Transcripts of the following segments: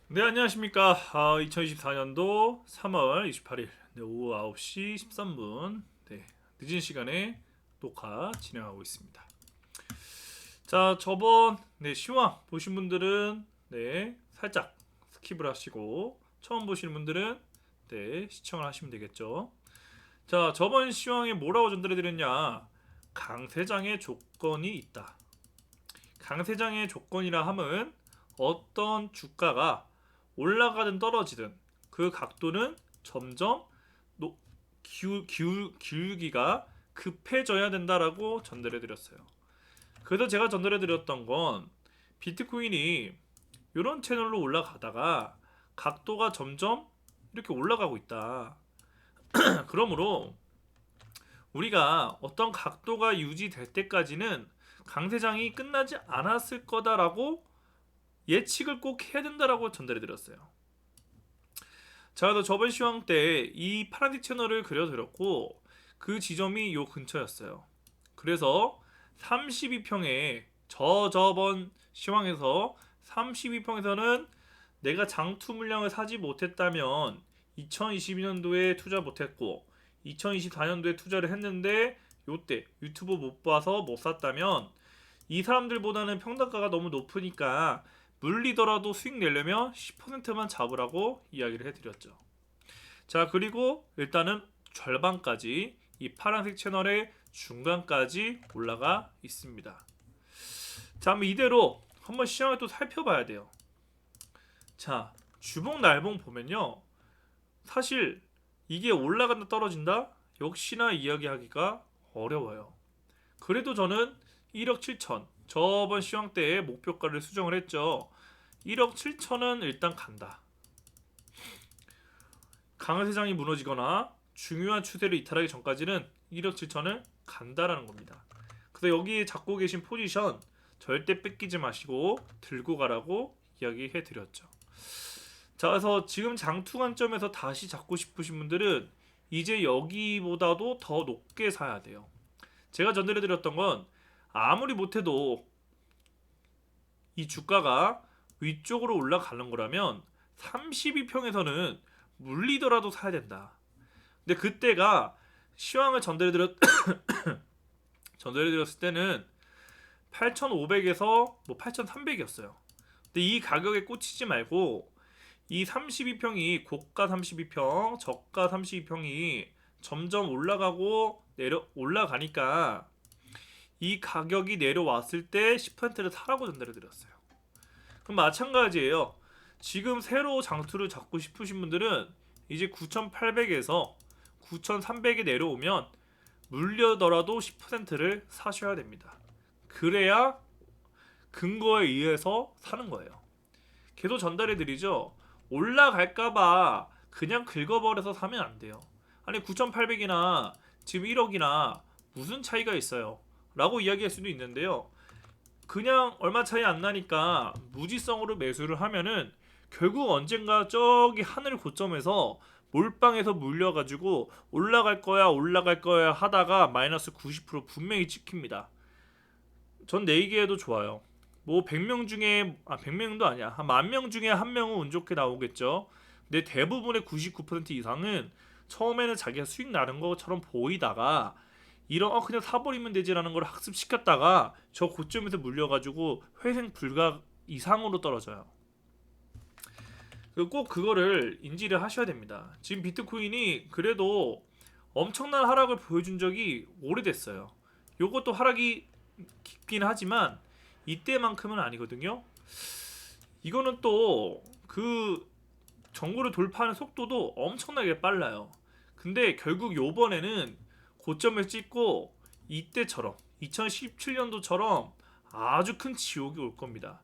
네, 안녕하십니까. 2024년도 3월 28일 오후 9시 13분 늦은 시간에 녹화 진행하고 있습니다. 자, 저번 시황 보신 분들은 살짝 스킵을 하시고 처음 보시는 분들은 시청을 하시면 되겠죠. 자, 저번 시황에 뭐라고 전달해드렸냐? 강세장의 조건이 있다. 강세장의 조건이라 함은 어떤 주가가 올라가든 떨어지든 그 각도는 점점 기울기가 급해져야 된다라고 전달해 드렸어요. 그래서 제가 전달해 드렸던 건 비트코인이 이런 채널로 올라가다가 각도가 점점 이렇게 올라가고 있다. 그러므로 우리가 어떤 각도가 유지될 때까지는 강세장이 끝나지 않았을 거다라고 예측을 꼭 해야 된다라고 전달해 드렸어요. 자, 그래서 저번 시황 때 이 파란색 채널을 그려드렸고 그 지점이 요 근처였어요. 그래서 32평에 저번 시황에서 32평에서는 내가 장투 물량을 사지 못했다면 2022년도에 투자 못했고 2024년도에 투자를 했는데 요때 유튜브 못 봐서 못 샀다면 이 사람들보다는 평단가가 너무 높으니까 물리더라도 수익 내려면 10%만 잡으라고 이야기를 해드렸죠. 자, 그리고 일단은 절반까지 이 파란색 채널의 중간까지 올라가 있습니다. 자, 그럼 이대로 한번 시장을 또 살펴봐야 돼요. 자, 주봉 날봉 보면요, 사실 이게 올라간다 떨어진다 역시나 이야기하기가 어려워요. 그래도 저는 1억 7천 저번 시황 때의 목표가를 수정을 했죠. 1억 7천은 일단 간다. 강세장이 무너지거나 중요한 추세를 이탈하기 전까지는 1억 7천을 간다라는 겁니다. 그래서 여기 잡고 계신 포지션 절대 뺏기지 마시고 들고 가라고 이야기해 드렸죠. 자, 그래서 지금 장투 관점에서 다시 잡고 싶으신 분들은 이제 여기보다도 더 높게 사야 돼요. 제가 전달해 드렸던 건 아무리 못해도 이 주가가 위쪽으로 올라가는 거라면 32평에서는 물리더라도 사야 된다. 근데 그때가 시황을 전달해드렸을 때는 8,500에서 뭐 8,300이었어요. 근데 이 가격에 꽂히지 말고 이 32평이 고가 32평, 저가 32평이 점점 올라가니까 이 가격이 내려왔을 때 10%를 사라고 전달해드렸어요. 그럼 마찬가지예요. 지금 새로 장투를 잡고 싶으신 분들은 이제 9,800에서 9,300에 내려오면 물려더라도 10%를 사셔야 됩니다. 그래야 근거에 의해서 사는 거예요. 계속 전달해 드리죠. 올라갈까봐 그냥 긁어버려서 사면 안 돼요. 아니 9,800이나 지금 1억이나 무슨 차이가 있어요? 라고 이야기할 수도 있는데요. 그냥 얼마 차이 안 나니까 무지성으로 매수를 하면은 결국 언젠가 저기 하늘 고점에서 몰빵해서 물려가지고 올라갈 거야 하다가 마이너스 90% 분명히 찍힙니다. 전 내기에도 좋아요. 뭐 100명 중에 100명도 아니야. 한 10,000명 중에 한 명은 운 좋게 나오겠죠. 근데 대부분의 99% 이상은 처음에는 자기가 수익 나는 것처럼 보이다가 이런 그냥 사버리면 되지라는 걸 학습시켰다가 저 고점에서 물려가지고 회생 불가 이상으로 떨어져요. 꼭 그거를 인지를 하셔야 됩니다. 지금 비트코인이 그래도 엄청난 하락을 보여준 적이 오래됐어요. 요것도 하락이 깊긴 하지만 이때만큼은 아니거든요. 이거는 또 그 정보를 돌파하는 속도도 엄청나게 빨라요. 근데 결국 요번에는 고점을 찍고 이때처럼 2017년도처럼 아주 큰 지옥이 올 겁니다.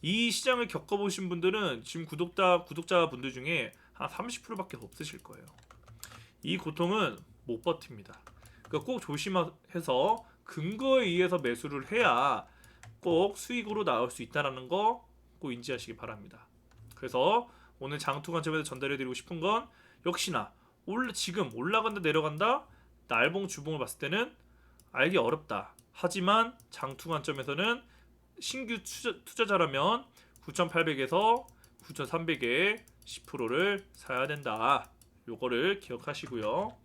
이 시장을 겪어보신 분들은 지금 구독자분들 중에 한 30%밖에 없으실 거예요. 이 고통은 못 버팁니다. 그러니까 꼭 조심해서 근거에 의해서 매수를 해야 꼭 수익으로 나올 수 있다는 거 꼭 인지하시기 바랍니다. 그래서 오늘 장투 관점에서 전달해드리고 싶은 건 역시나 지금 올라간다 내려간다 날봉 주봉을 봤을 때는 알기 어렵다. 하지만 장투 관점에서는 신규 투자자라면 9,800에서 9,300에 10%를 사야 된다. 요거를 기억하시고요.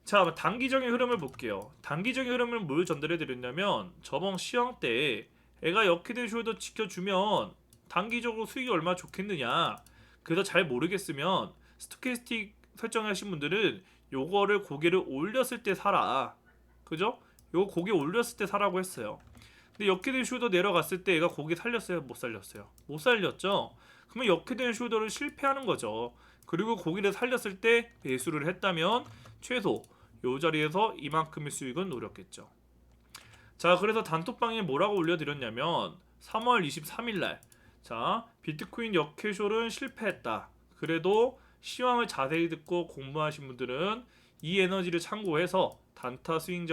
자, 단기적인 흐름을 볼게요. 단기적인 흐름을 뭘 전달해 드렸냐면 저번 시황 때 애가 역헤드 숄더 지켜주면 단기적으로 수익이 얼마나 좋겠느냐. 그래서 잘 모르겠으면 스토캐스틱 설정하신 분들은 요거를 고개를 올렸을 때 사라. 그죠? 요거 고개 올렸을 때 사라고 했어요. 근데 역헤드 숄더 내려갔을 때 얘가 고개 살렸어요? 못 살렸어요? 못 살렸죠? 그러면 역헤드 숄더를 실패하는 거죠. 그리고 고개를 살렸을 때 매수를 했다면 최소 요 자리에서 이만큼의 수익은 노렸겠죠. 자, 그래서 단톡방에 뭐라고 올려드렸냐면 3월 23일날 자, 비트코인 역해쇼는 실패했다. 그래도 시황을 자세히 듣고 공부하신 분들은 이 에너지를 참고해서 단타 스윙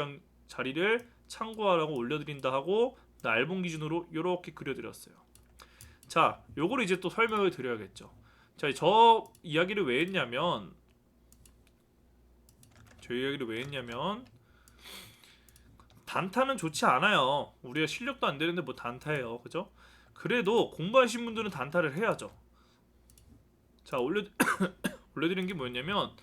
자리를 참고하라고 올려드린다 하고 날봉 기준으로 이렇게 그려드렸어요. 자, 요거를 이제 또 설명을 드려야겠죠. 자, 저 이야기를 왜 했냐면 단타는 좋지 않아요. 우리가 실력도 안 되는데 뭐 단타예요, 그죠? 그래도 공부하신 분들은 단타를 해야죠. 자, 올려드린 게 뭐였냐면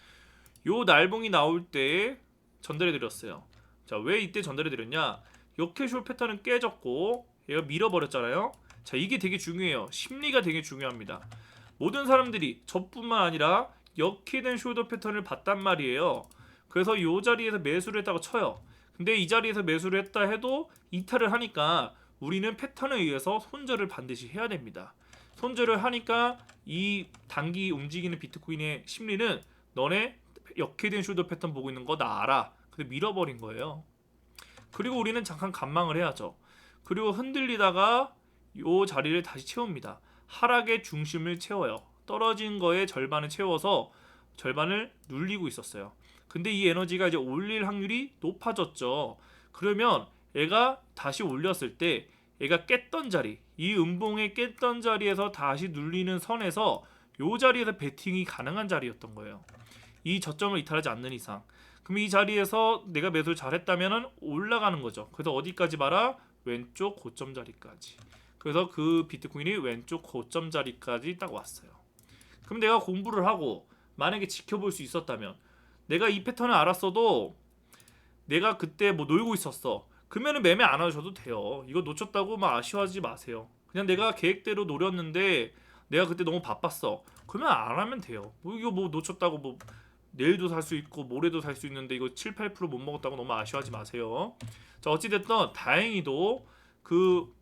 요 날봉이 나올 때 전달해드렸어요. 자, 왜 이때 전달해드렸냐? 역캐쇼 패턴은 깨졌고 얘가 밀어버렸잖아요. 자, 이게 되게 중요해요. 심리가 되게 중요합니다. 모든 사람들이 저뿐만 아니라 역히된 숄더 패턴을 봤단 말이에요. 그래서 이 자리에서 매수를 했다고 쳐요. 근데 이 자리에서 매수를 했다 해도 이탈을 하니까 우리는 패턴에 의해서 손절을 반드시 해야 됩니다. 손절을 하니까 이 단기 움직이는 비트코인의 심리는 너네 역해된 숄더 패턴 보고 있는 거 나 알아. 근데 밀어버린 거예요. 그리고 우리는 잠깐 관망을 해야죠. 그리고 흔들리다가 이 자리를 다시 채웁니다. 하락의 중심을 채워요. 떨어진 거의 절반을 채워서 절반을 눌리고 있었어요. 근데 이 에너지가 이제 올릴 확률이 높아졌죠. 그러면 얘가 다시 올렸을 때 얘가 깼던 자리, 이 음봉에 깼던 자리에서 다시 눌리는 선에서 이 자리에서 베팅이 가능한 자리였던 거예요. 이 저점을 이탈하지 않는 이상. 그럼 이 자리에서 내가 매수를 잘했다면 올라가는 거죠. 그래서 어디까지 봐라? 왼쪽 고점 자리까지. 그래서 그 비트코인이 왼쪽 고점 자리까지 딱 왔어요. 그럼 내가 공부를 하고 만약에 지켜볼 수 있었다면 내가 이 패턴을 알았어도 내가 그때 뭐 놀고 있었어. 그러면은 매매 안 하셔도 돼요. 이거 놓쳤다고 막 아쉬워하지 마세요. 그냥 내가 계획대로 노렸는데 내가 그때 너무 바빴어. 그러면 안 하면 돼요. 뭐 이거 뭐 놓쳤다고 뭐 내일도 살 수 있고 모레도 살 수 있는데 이거 7, 8% 못 먹었다고 너무 아쉬워하지 마세요. 자, 어찌됐든 다행히도 그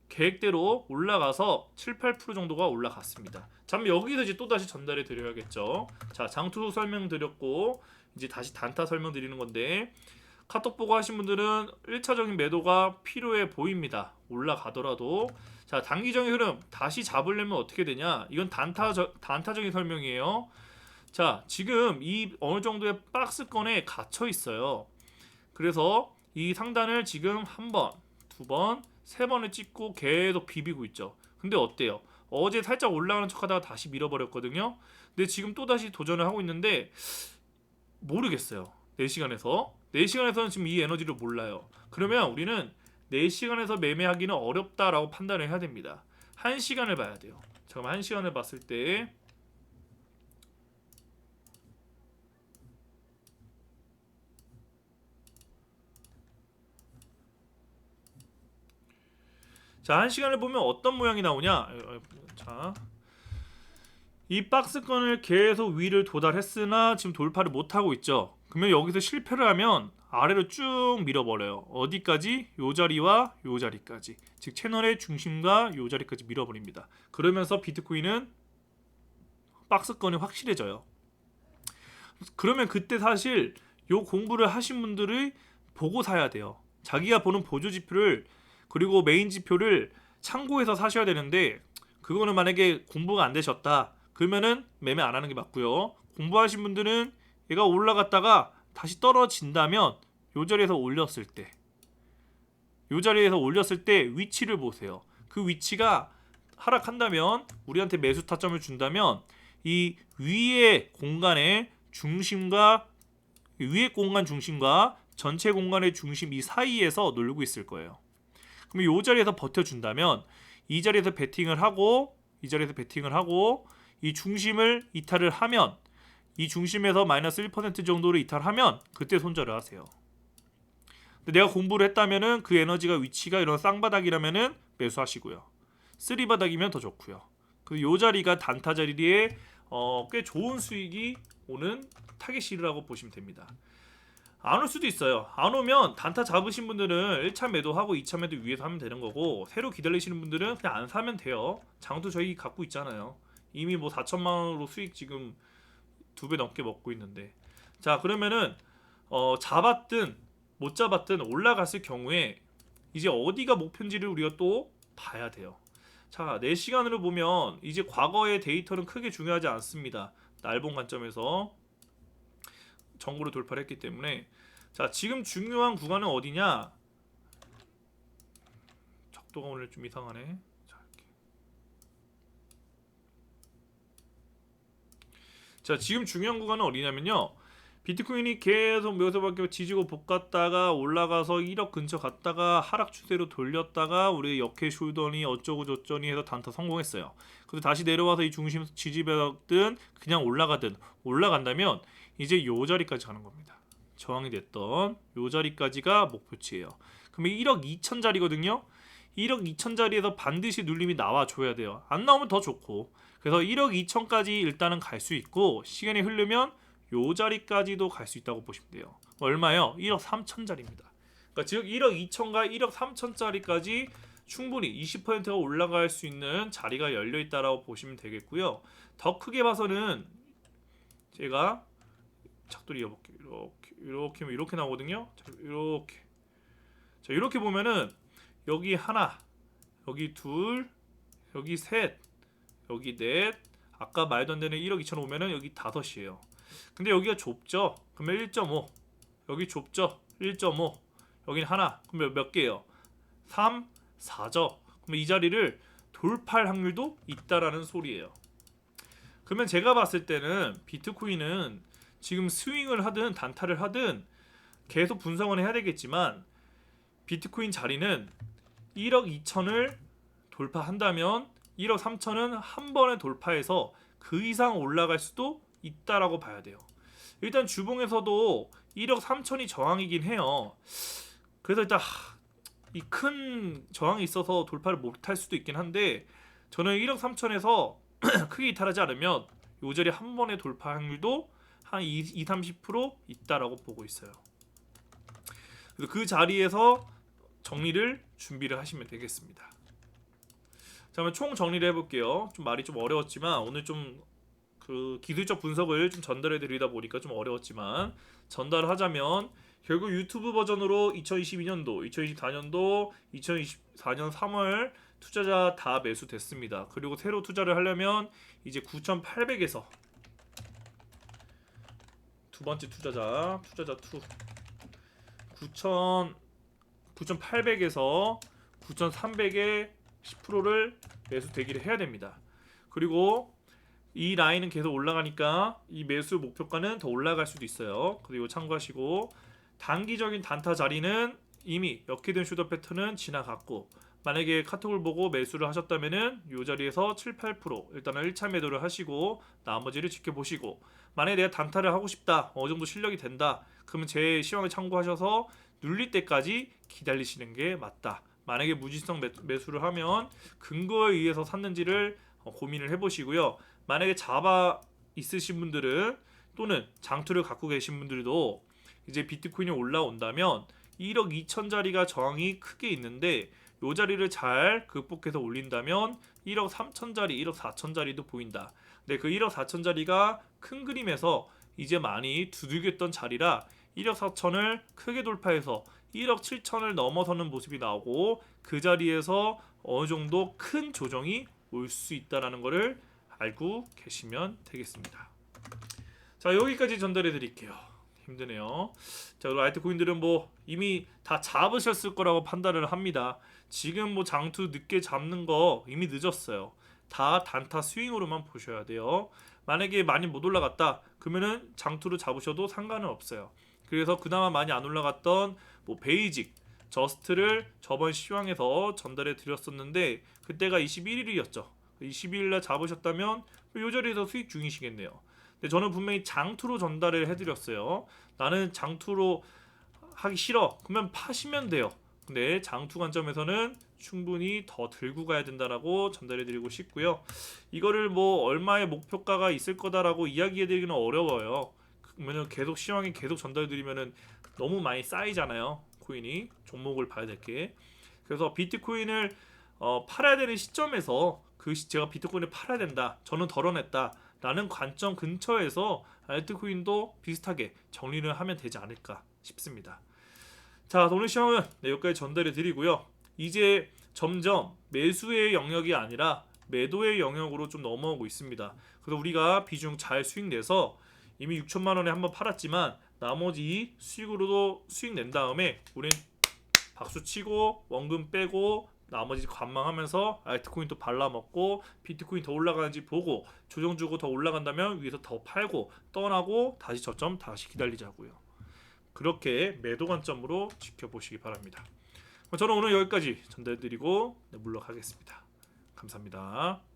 계획대로 올라가서 7, 8% 정도가 올라갔습니다. 자, 그럼 여기서 이제 또다시 전달해 드려야겠죠. 자, 장투 설명 드렸고 이제 다시 단타 설명 드리는 건데 카톡 보고 하신 분들은 1차적인 매도가 필요해 보입니다. 올라가더라도. 자, 단기적인 흐름 다시 잡으려면 어떻게 되냐? 이건 단타적인 설명이에요. 자, 지금 이 어느 정도의 박스권에 갇혀 있어요. 그래서 이 상단을 지금 한 번, 두 번, 세 번을 찍고 계속 비비고 있죠. 근데 어때요? 어제 살짝 올라가는 척하다가 다시 밀어버렸거든요. 근데 지금 또 다시 도전을 하고 있는데 모르겠어요. 4시간에서는 지금 이 에너지를 몰라요. 그러면 우리는 4시간에서 매매하기는 어렵다라고 판단을 해야 됩니다. 1시간을 봐야 돼요. 잠깐만, 1시간을 봤을 때 자, 1시간을 보면 어떤 모양이 나오냐? 자, 이 박스권을 계속 위를 도달했으나 지금 돌파를 못하고 있죠. 그러면 여기서 실패를 하면 아래로 쭉 밀어버려요. 어디까지? 요 자리와 요 자리까지. 즉 채널의 중심과 요 자리까지 밀어버립니다. 그러면서 비트코인은 박스권이 확실해져요. 그러면 그때 사실 요 공부를 하신 분들이 보고 사야 돼요. 자기가 보는 보조 지표를 그리고 메인 지표를 참고해서 사셔야 되는데 그거는 만약에 공부가 안 되셨다. 그러면은 매매 안 하는 게 맞고요. 공부하신 분들은 얘가 올라갔다가 다시 떨어진다면 요 자리에서 올렸을 때 위치를 보세요. 그 위치가 하락한다면 우리한테 매수 타점을 준다면 이 위의 공간의 중심과 위의 공간 중심과 전체 공간의 중심 이 사이에서 놀고 있을 거예요. 그럼 이 자리에서 버텨준다면 이 자리에서 베팅을 하고 이 자리에서 베팅을 하고 이 중심을 이탈을 하면 이 중심에서 마이너스 1% 정도로 이탈하면 그때 손절을 하세요. 근데 내가 공부를 했다면은 그 에너지가 위치가 이런 쌍바닥이라면은 매수하시고요. 쓰리바닥이면 더 좋고요. 요 자리가 단타 자리에 꽤 좋은 수익이 오는 타겟이라고 보시면 됩니다. 안 올 수도 있어요. 안 오면 단타 잡으신 분들은 1차 매도하고 2차 매도 위에서 하면 되는 거고, 새로 기다리시는 분들은 그냥 안 사면 돼요. 장도 저희 갖고 있잖아요. 이미 뭐 4천만 원으로 수익 지금 2배 넘게 먹고 있는데, 자 그러면은 잡았든 못 잡았든 올라갔을 경우에 이제 어디가 목표인지를 우리가 또 봐야 돼요. 자, 내 시간으로 보면 이제 과거의 데이터는 크게 중요하지 않습니다. 날본 관점에서 정보를 돌파를 했기 때문에. 자, 지금 중요한 구간은 어디냐? 작도가 오늘 좀 이상하네. 자, 지금 중요한 구간은 어디냐면요, 비트코인이 계속 묘서밖에 지지고 볶았다가 올라가서 1억 근처 갔다가 하락 추세로 돌렸다가 우리 역해 숄더니 어쩌고 저쩌니 해서 단타 성공했어요. 그래서 다시 내려와서 이 중심 지지받든 그냥 올라가든, 올라간다면 이제 요 자리까지 가는 겁니다. 저항이 됐던 요 자리까지가 목표치예요. 그러면 1억 2천 자리거든요. 1억 2천 자리에서 반드시 눌림이 나와줘야 돼요. 안 나오면 더 좋고. 그래서 1억 2천까지 일단은 갈 수 있고, 시간이 흐르면 요 자리까지도 갈 수 있다고 보시면 돼요. 얼마요? 1억 3천짜리입니다. 그러니까 즉 1억 2천과 1억 3천짜리까지 충분히 20%가 올라갈 수 있는 자리가 열려 있다라고 보시면 되겠고요. 더 크게 봐서는 제가 작도를 이어볼게요. 이렇게 나오거든요. 이렇게 보면은 여기 하나, 여기 둘, 여기 셋, 여기 넷, 아까 말도 안 되는 1억 2천 오면은 여기 5이에요. 근데 여기가 좁죠? 그러면 1.5. 여기 좁죠? 1.5. 여기는 하나. 그럼 몇 개예요? 3, 4죠. 그러면 이 자리를 돌파할 확률도 있다라는 소리예요. 그러면 제가 봤을 때는 비트코인은 지금 스윙을 하든 단타를 하든 계속 분석은 해야 되겠지만, 비트코인 자리는 1억 2천을 돌파한다면 1억 3천은 한 번에 돌파해서 그 이상 올라갈 수도 있다라고 봐야 돼요. 일단 주봉에서도 1억 3천이 저항이긴 해요. 그래서 일단 이 큰 저항이 있어서 돌파를 못할 수도 있긴 한데, 저는 1억 3천에서 크게 이탈하지 않으면 요 자리 한 번에 돌파 확률도 한 20-30% 있다라고 보고 있어요. 그래서 그 자리에서 정리를 준비를 하시면 되겠습니다. 자, 그러면 총 정리를 해볼게요. 좀 말이 좀 어려웠지만 오늘 좀 그 기술적 분석을 좀 전달해 드리다 보니까 좀 어려웠지만, 전달을 하자면 결국 유튜브 버전으로 2022년도, 2024년도, 2024년 3월 투자자 다 매수됐습니다. 그리고 새로 투자를 하려면 이제 9,800에서 두 번째 투자자 2 9,800에서 9,300에 10%를 매수 대기를 해야 됩니다. 그리고 이 라인은 계속 올라가니까 이 매수 목표가는 더 올라갈 수도 있어요. 그리고 참고하시고, 단기적인 단타 자리는 이미 역해된 슈더 패턴은 지나갔고, 만약에 카톡을 보고 매수를 하셨다면은 이 자리에서 7-8% 일단은 1차 매도를 하시고 나머지를 지켜보시고, 만약에 내가 단타를 하고 싶다, 어느 정도 실력이 된다, 그러면 제 시황을 참고하셔서 눌릴 때까지 기다리시는 게 맞다. 만약에 무지성 매수를 하면 근거에 의해서 샀는지를 고민을 해보시고요. 만약에 잡아 있으신 분들은, 또는 장투를 갖고 계신 분들도 이제 비트코인이 올라온다면 1억 2천 자리가 저항이 크게 있는데 이 자리를 잘 극복해서 올린다면 1억 3천 자리, 1억 4천 자리도 보인다. 근데 그 1억 4천 자리가 큰 그림에서 이제 많이 두들겼던 자리라 1억 4천을 크게 돌파해서 1억 7천을 넘어서는 모습이 나오고, 그 자리에서 어느 정도 큰 조정이 올 수 있다라는 것을 알고 계시면 되겠습니다. 자, 여기까지 전달해 드릴게요. 힘드네요. 자, 그리고 알트코인들은 뭐 이미 다 잡으셨을 거라고 판단을 합니다. 지금 뭐 장투 늦게 잡는 거 이미 늦었어요. 다 단타 스윙으로만 보셔야 돼요. 만약에 많이 못 올라갔다 그러면은 장투를 잡으셔도 상관은 없어요. 그래서 그나마 많이 안 올라갔던 뭐 베이직, 저스트를 저번 시황에서 전달해 드렸었는데 그때가 21일이었죠. 이 12일날 잡으셨다면 이 자리에서 수익 중이시겠네요. 근데 저는 분명히 장투로 전달을 해드렸어요. 나는 장투로 하기 싫어. 그러면 파시면 돼요. 근데 장투 관점에서는 충분히 더 들고 가야 된다라고 전달해드리고 싶고요. 이거를 뭐 얼마의 목표가가 있을 거다라고 이야기해드리기는 어려워요. 그러면 계속 시황이 계속 전달드리면은 너무 많이 쌓이잖아요. 코인이 종목을 봐야 될 게. 그래서 비트코인을 팔아야 되는 시점에서 제가 비트코인을 팔아야 된다. 저는 덜어냈다라는 관점 근처에서 알트코인도 비슷하게 정리를 하면 되지 않을까 싶습니다. 자, 오늘 시황은 여기까지 전달해 드리고요. 이제 점점 매수의 영역이 아니라 매도의 영역으로 좀 넘어오고 있습니다. 그래서 우리가 비중 잘 수익 내서 이미 6천만 원에 한번 팔았지만 나머지 수익으로도 수익 낸 다음에 우리는 박수 치고 원금 빼고 나머지 관망하면서 알트코인 또 발라먹고 비트코인 더 올라가는지 보고 조정 주고 더 올라간다면 위에서 더 팔고 떠나고 다시 저점 다시 기다리자고요. 그렇게 매도 관점으로 지켜보시기 바랍니다. 저는 오늘 여기까지 전달드리고 물러가겠습니다. 감사합니다.